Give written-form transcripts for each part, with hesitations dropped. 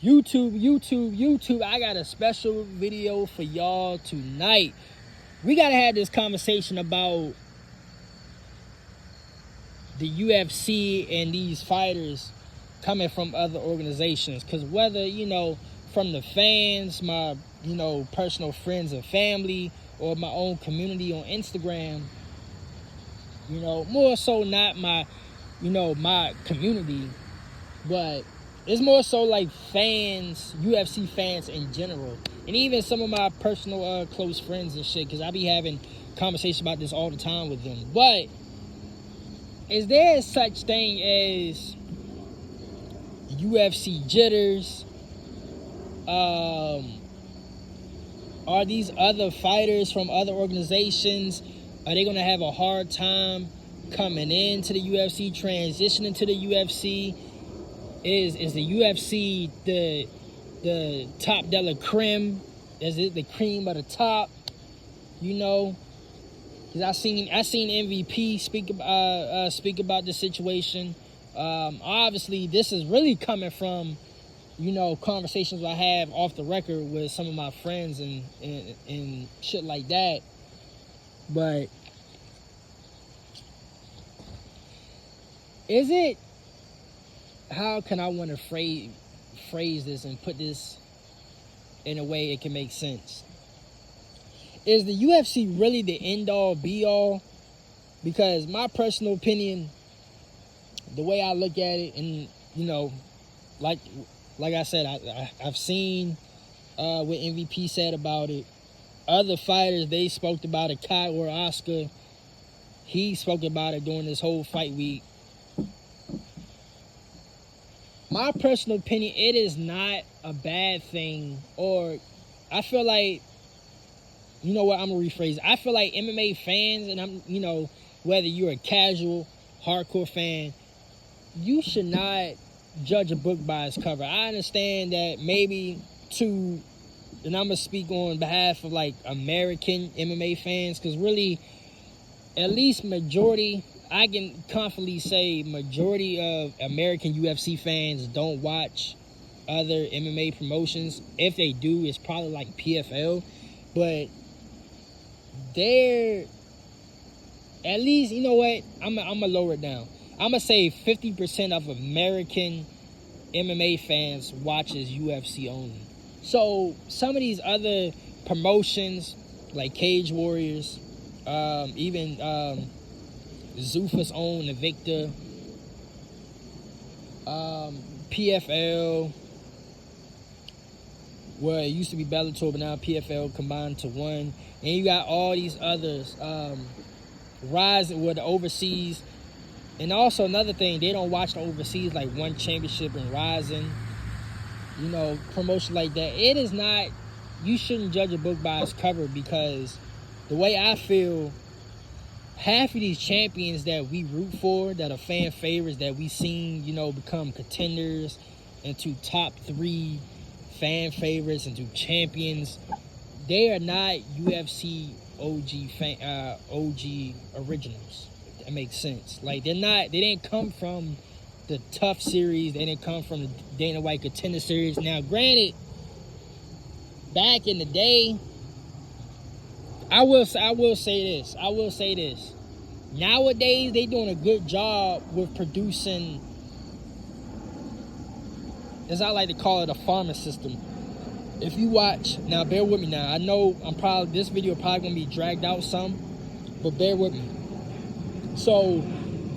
YouTube, I got a special video for y'all tonight. We gotta have this conversation about the UFC and these fighters coming from other organizations. Because whether, from the fans, my, personal friends and family, or my own community on Instagram, more so not my, my community, but it's more so like fans, UFC fans in general. And even some of my personal close friends and shit, because I be having conversations about this all the time with them. But is there such thing as UFC jitters? Are these other fighters from other organizations, are they going to have a hard time coming into the UFC, transitioning to the UFC? Is the UFC the top de la creme? Is it the cream of the top? Because I seen MVP speak about the situation. Obviously, this is really coming from conversations I have off the record with some of my friends and shit like that. But is it? How can I want to phrase this and put this in a way it can make sense? Is the UFC really the end-all, be-all? Because my personal opinion, the way I look at it, and, like I said, I've seen what MVP said about it. Other fighters, they spoke about it. Kai or Oscar, he spoke about it during this whole fight week. My personal opinion, it is not a bad thing, or I feel like, I'm going to rephrase it. I feel like MMA fans, and I'm, whether you're a casual, hardcore fan, you should not judge a book by its cover. I understand that maybe and I'm going to speak on behalf of like American MMA fans, because really, at least majority, I can confidently say majority of American UFC fans don't watch other MMA promotions. If they do, it's probably like PFL. But they're, at least, you know what? I'm going to lower it down. I'm going to say 50% of American MMA fans watches UFC only. So some of these other promotions, like Cage Warriors, even Zuffa's own Invicta, PFL, where it used to be Bellator, but now PFL combined to one. And you got all these others, Rizin, with the overseas. And also another thing, they don't watch the overseas, like One Championship and Rizin, promotion like that. It is not, you shouldn't judge a book by its cover, because the way I feel, half of these champions that we root for, that are fan favorites, that we seen, become contenders into top 3 fan favorites, into champions, they are not UFC OG originals. That makes sense. Like, they didn't come from the Tough series, they didn't come from the Dana White Contender series. Now, granted, back in the day, I will say this. Nowadays, they doing a good job with producing, as I like to call it, a farming system. If you watch, now bear with me now. I know this video probably going to be dragged out some, but bear with me. So,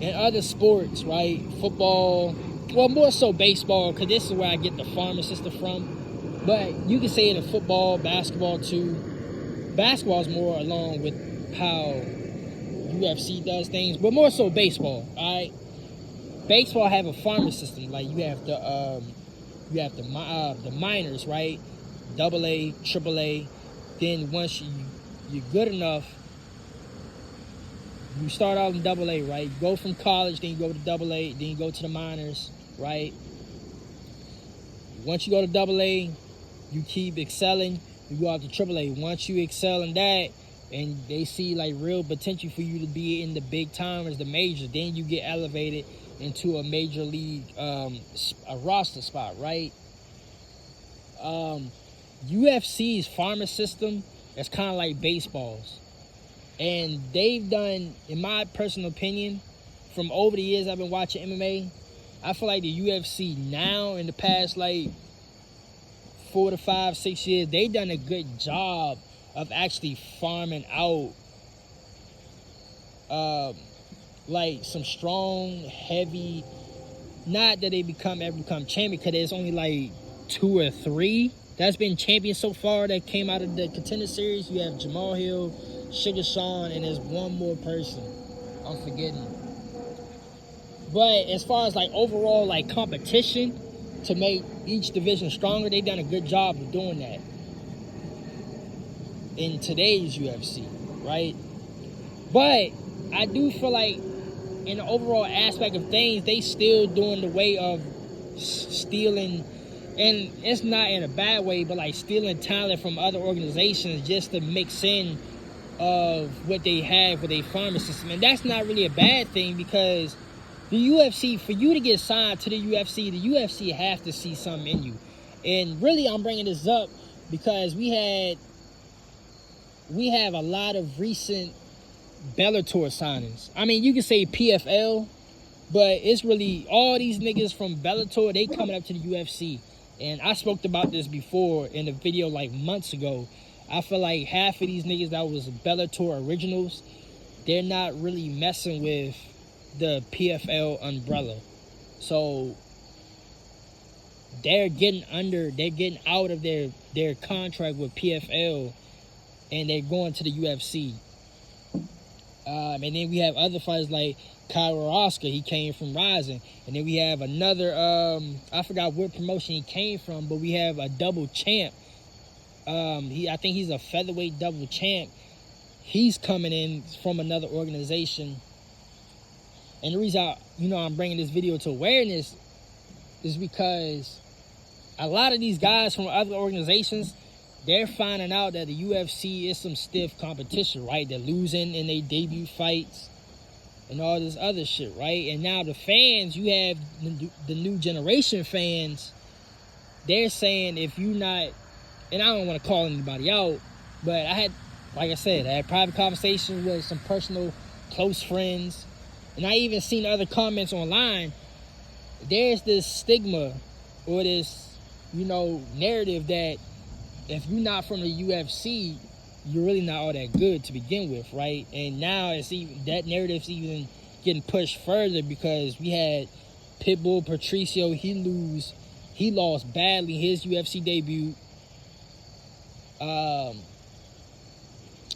in other sports, right, football, well, more so baseball, because this is where I get the farming system from. But you can say it in football, basketball too. Basketball is more along with how UFC does things, but more so baseball. All right, baseball have a farming system. Like, you have the minors, right? AA, AAA. Then once you're good enough, you start out in AA, right? You go from college, then you go to AA, then you go to the minors, right? Once you go to AA, you keep excelling, you go out to AAA. Once you excel in that, and they see like real potential for you to be in the big timers, the majors, then you get elevated into a major league, a roster spot, right? UFC's farmer system is kind of like baseball's. And they've done, in my personal opinion, from over the years I've been watching MMA, I feel like the UFC now, in the past, like, 4 to 5, 6 years, they've done a good job of actually farming out, like, some strong, heavy, not that they ever become champion, because there's only, like, 2 or 3 that's been champions so far that came out of the Contender Series. You have Jamal Hill, Sugar Sean, and there's one more person I'm forgetting. But as far as like overall like competition to make each division stronger, they've done a good job of doing that in today's UFC, right? But I do feel like in the overall aspect of things, they still doing the way of stealing, and it's not in a bad way, but like stealing talent from other organizations just to mix in of what they have with a farming system. And that's not really a bad thing, because the UFC, for you to get signed to the UFC have to see something in you. And really, I'm bringing this up because we have a lot of recent Bellator signings. I mean, you can say PFL, but it's really all these niggas from Bellator, they coming up to the UFC. And I spoke about this before in a video like months ago. I feel like half of these niggas that was Bellator originals, they're not really messing with the PFL umbrella. So they're getting out of their contract with PFL, and they're going to the UFC. And then we have other fighters like Kyra Oscar. He came from Rising. And then we have another, I forgot what promotion he came from, but we have a double champ. I think he's a featherweight double champ. He's coming in from another organization. And the reason I'm bringing this video to awareness is because a lot of these guys from other organizations, they're finding out that the UFC is some stiff competition, right? They're losing in their debut fights and all this other shit, right? And now the fans, you have the new generation fans, they're saying if you not, and I don't want to call anybody out, but I had private conversations with some personal close friends, and I even seen other comments online. There's this stigma or this, narrative that if you're not from the UFC, you're really not all that good to begin with, right? And now that narrative's even getting pushed further, because we had Pitbull Patricio, he lost badly his UFC debut.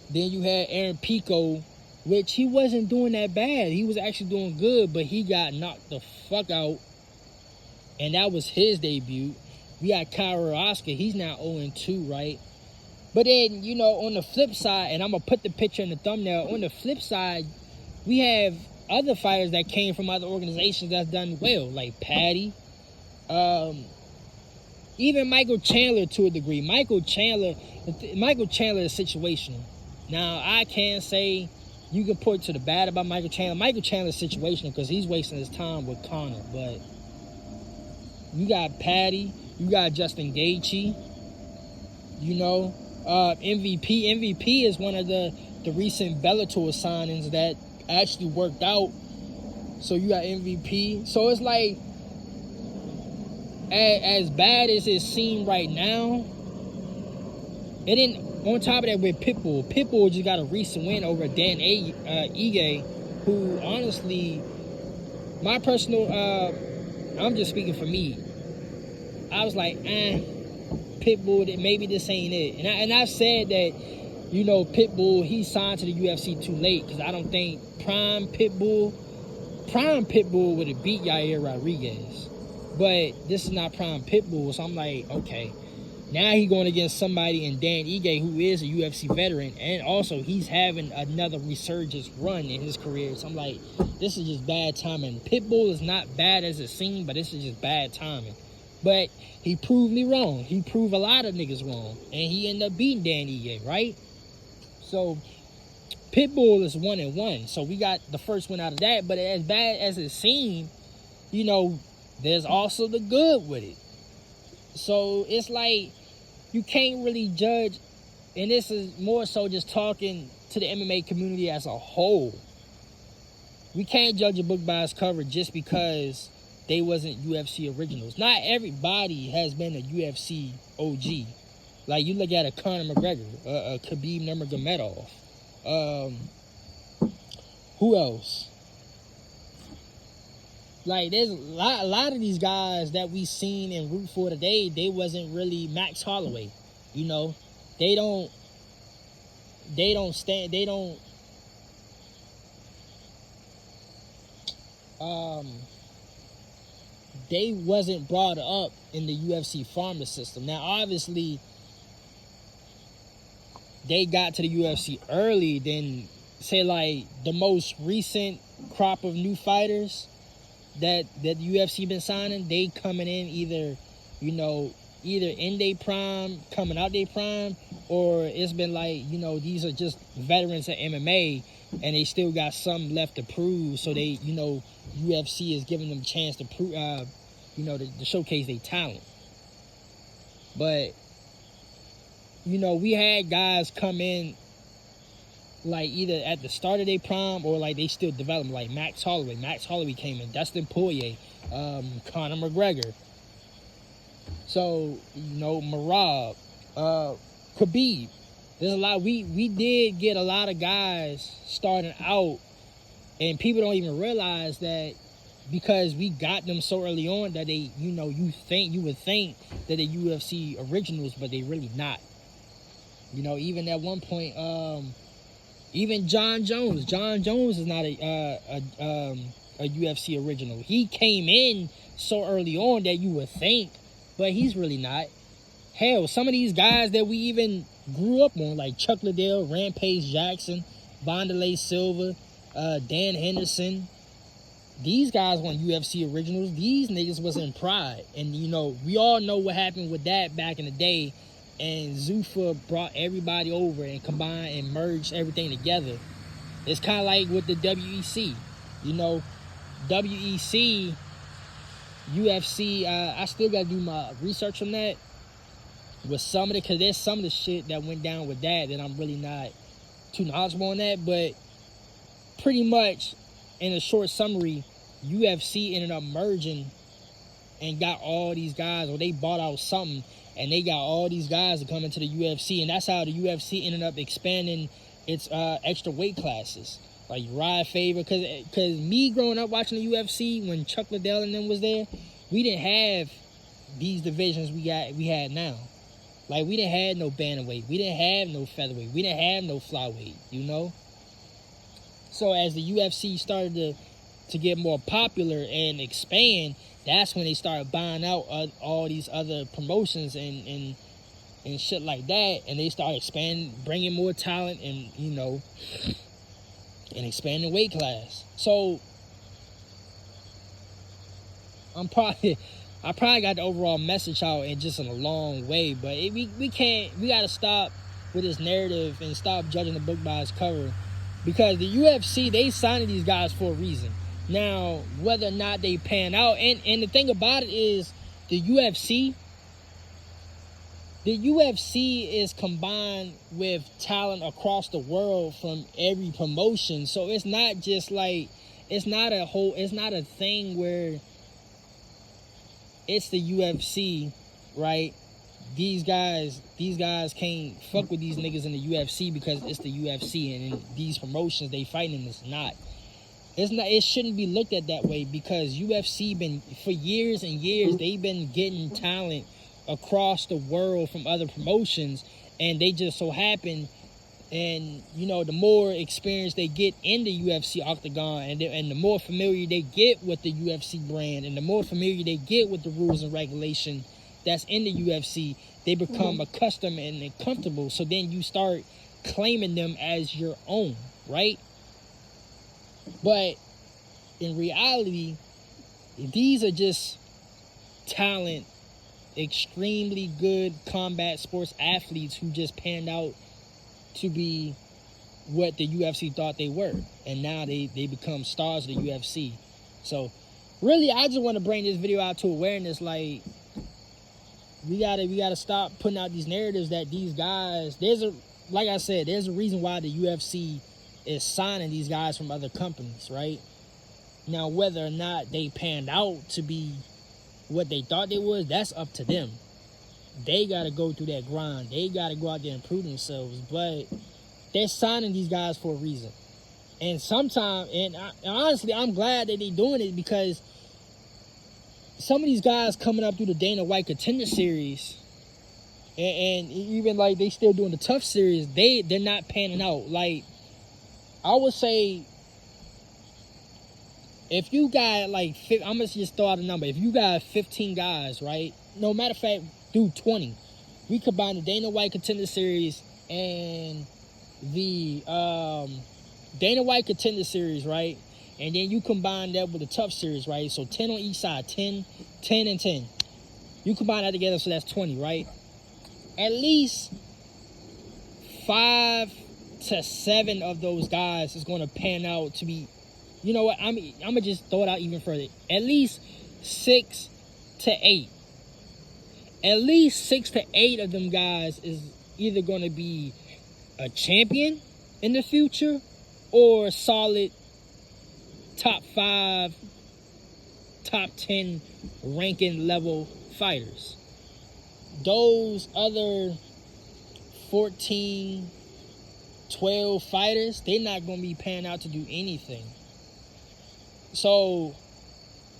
Then you had Aaron Pico, which he wasn't doing that bad. He was actually doing good, but he got knocked the fuck out, and that was his debut. We got Kyra Oscar. He's now 0-2, right? But then, on the flip side, and I'm going to put the picture in the thumbnail, on the flip side, we have other fighters that came from other organizations that's done well, like Patty, even Michael Chandler to a degree. Michael Chandler is situational. Now, I can't say you can point to the bad about Michael Chandler. Michael Chandler is situational because he's wasting his time with Conor. But you got Patty, you got Justin Gaethje, MVP. MVP is one of the recent Bellator signings that actually worked out. So you got MVP. So it's like, as bad as it seemed right now, and then on top of that with Pitbull just got a recent win over Dan Ige, who honestly, my personal, I'm just speaking for me, I was like, Pitbull, maybe this ain't it. And I've said that, Pitbull, he signed to the UFC too late, because I don't think Prime Pitbull would have beat Yair Rodriguez. But this is not Prime Pitbull, so I'm like, okay. Now he's going against somebody in Dan Ige, who is a UFC veteran, and also he's having another resurgence run in his career. So I'm like, this is just bad timing. Pitbull is not bad as it seemed, but this is just bad timing. But he proved me wrong. He proved a lot of niggas wrong, and he ended up beating Dan Ige, right? So Pitbull is 1-1. So we got the first one out of that. But as bad as it seemed, there's also the good with it. So it's like you can't really judge, and this is more so just talking to the MMA community as a whole. We can't judge a book by its cover just because they wasn't UFC originals. Not everybody has been a UFC OG. Like, you look at a Conor McGregor, a Khabib Nurmagomedov. Who else? Like, there's a lot of these guys that we seen and root for today, they wasn't really Max Holloway. You know, they don't they wasn't brought up in the UFC pharma system. Now, obviously, they got to the UFC early than, say, like, the most recent crop of new fighters that the UFC been signing. They coming in either in their prime, coming out their prime, or it's been like, these are just veterans of MMA and they still got something left to prove. So they, UFC is giving them a chance to prove, to showcase their talent. But, we had guys come in like either at the start of their prime or like they still developing, like Max Holloway. Max Holloway came in, Dustin Poirier, Conor McGregor. So, Merab, Khabib. There's a lot. We did get a lot of guys starting out, and people don't even realize that because we got them so early on that they, you would think that they're UFC originals, but they really not. Even at one point, even John Jones. John Jones is not a UFC original. He came in so early on that you would think, but he's really not. Hell, some of these guys that we even grew up on, like Chuck Liddell, Rampage Jackson, Wanderlei Silva, Dan Henderson, these guys weren't UFC originals. These niggas was in Pride. And, we all know what happened with that back in the day. And Zuffa brought everybody over and combined and merged everything together. It's kind of like with the WEC. WEC, UFC, I still got to do my research on that. With some of it, because there's some of the shit that went down with that I'm really not too knowledgeable on that. But pretty much, in a short summary, UFC ended up merging and got all these guys, or they bought out something, and they got all these guys to come into the UFC, and that's how the UFC ended up expanding its extra weight classes. Like Uriah Faber, because me growing up watching the UFC, when Chuck Liddell and them was there, we didn't have these divisions we had now. Like, we didn't have no bantamweight, we didn't have no featherweight, we didn't have no flyweight, So as the UFC started to get more popular and expand, that's when they started buying out all these other promotions and shit like that, and they started expanding, bringing more talent, and and expanding weight class. So I probably got the overall message out in just in a long way, but we gotta stop with this narrative and stop judging the book by its cover, because the UFC, they signed these guys for a reason. Now, whether or not they pan out, and the thing about it is, the UFC is combined with talent across the world from every promotion. So it's not just like, it's not a thing where it's the UFC, right? These guys can't fuck with these niggas in the UFC because it's the UFC, and in these promotions they fighting, it's not. It shouldn't be looked at that way, because UFC been, for years and years, they've been getting talent across the world from other promotions, and they just so happen, and the more experience they get in the UFC octagon, and the more familiar they get with the UFC brand, and the more familiar they get with the rules and regulation that's in the UFC, they become accustomed and comfortable. So then you start claiming them as your own, right? But in reality, these are just talent, extremely good combat sports athletes who just panned out to be what the UFC thought they were. And now they become stars of the UFC. So really, I just want to bring this video out to awareness. Like, we gotta stop putting out these narratives that these guys. Like I said, there's a reason why the UFC is signing these guys from other companies, right? Now, whether or not they panned out to be what they thought they was, that's up to them. They got to go through that grind. They got to go out there and prove themselves. But they're signing these guys for a reason. And sometimes, honestly, I'm glad that they're doing it, because some of these guys coming up through the Dana White Contender Series, and even like they still doing the Tough Series, they're not panning out. Like, I would say, if you got like, I'm going to just throw out a number. If you got 15 guys, right? No matter of fact, do 20. We combine the Dana White Contender Series and the Dana White Contender Series, right? And then you combine that with the Tough Series, right? So 10 on each side, 10, 10, and 10. You combine that together, so that's 20, right? At least 5 to 7 of those guys is going to pan out to be, you know what, I'm going to just throw it out even further. At least 6 to 8. At least 6 to 8 of them guys is either going to be a champion in the future or solid top 5, top 10 ranking level fighters. Those other 14, 12 fighters, they're not going to be panning out to do anything. So,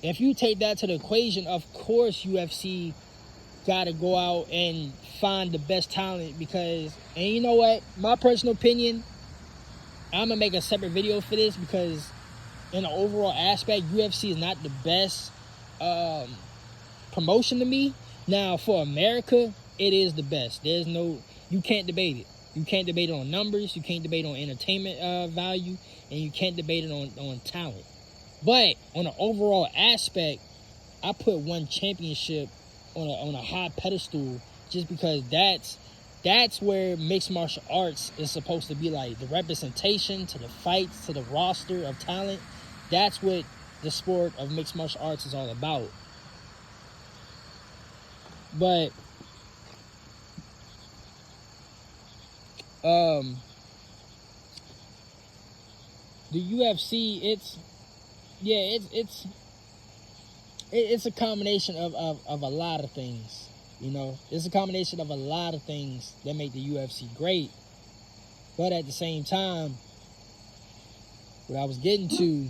if you take that to the equation, of course UFC got to go out and find the best talent, because, and you know what, my personal opinion, I'm going to make a separate video for this, because in an overall aspect, UFC is not the best promotion to me. Now, for America, it is the best. You can't debate it. You can't debate it on numbers, you can't debate it on entertainment value, and you can't debate it on talent. But on an overall aspect, I put one championship on a high pedestal, just because that's where mixed martial arts is supposed to be. Like, the representation to the fights, to the roster of talent, that's what the sport of mixed martial arts is all about. But the UFC, it's a combination of a lot of things, you know. It's a combination of a lot of things that make the UFC great. But at the same time, what I was getting to,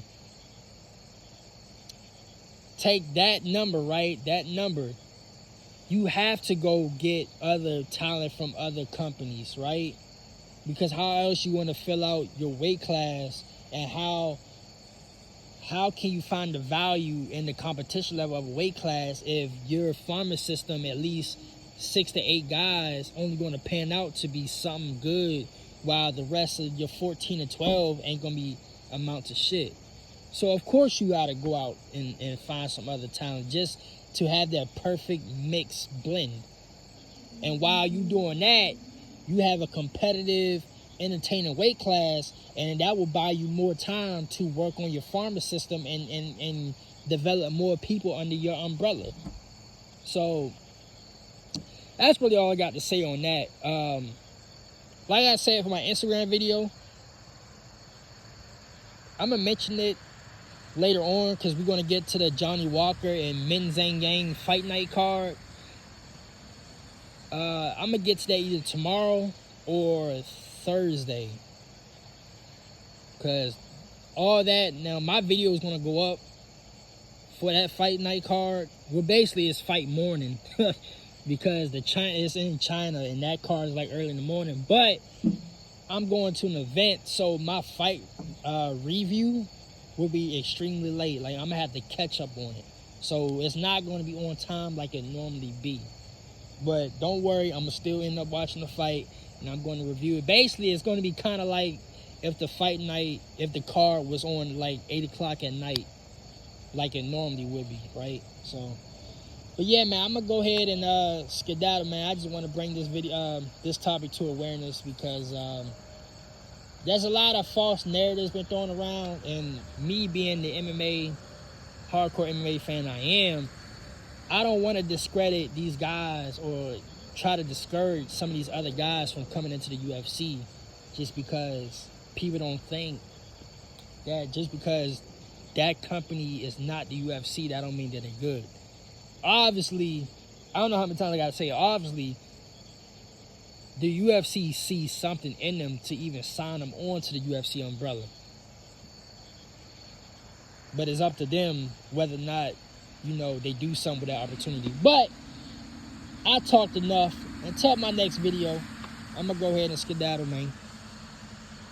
take that number, right? That number, you have to go get other talent from other companies, right? Because how else you want to fill out your weight class, and how can you find the value in the competition level of a weight class if your farming system, at least 6 to 8 guys, only going to pan out to be something good, while the rest of your 14 to 12 ain't going to be amount to shit? So, of course, you got to go out and find some other talent just to have that perfect mix blend. And while you doing that, you have a competitive, entertaining weight class, and that will buy you more time to work on your farmer system and develop more people under your umbrella. So that's really all I got to say on that. Like I said for my Instagram video, I'm gonna mention it later on, because we're gonna get to the Johnny Walker and Min Zhang Yang fight night card. I'm gonna get to that either tomorrow or Thursday, because all that, now my video is going to go up for that fight night card. Well, basically it's fight morning because it's in China, and that card is like early in the morning. But I'm going to an event, so my fight review will be extremely late. Like, I'm gonna have to catch up on it, so it's not going to be on time like it normally be. But don't worry, I'm gonna still end up watching the fight, and I'm going to review it. Basically, it's going to be kind of like if the fight night, if the card was on like 8 o'clock at night, like it normally would be, right? So, but yeah, man, I'm gonna go ahead and skedaddle, man. I just want to bring this video, this topic to awareness, because there's a lot of false narratives been thrown around, and me being the hardcore MMA fan I am, I don't want to discredit these guys or try to discourage some of these other guys from coming into the UFC just because people don't think that just because that company is not the UFC, that don't mean that they're good. Obviously, I don't know how many times I gotta say it, obviously, the UFC sees something in them to even sign them onto the UFC umbrella. But it's up to them whether or not, they do something with that opportunity. But I talked enough. Until my next video, I'm going to go ahead and skedaddle, man.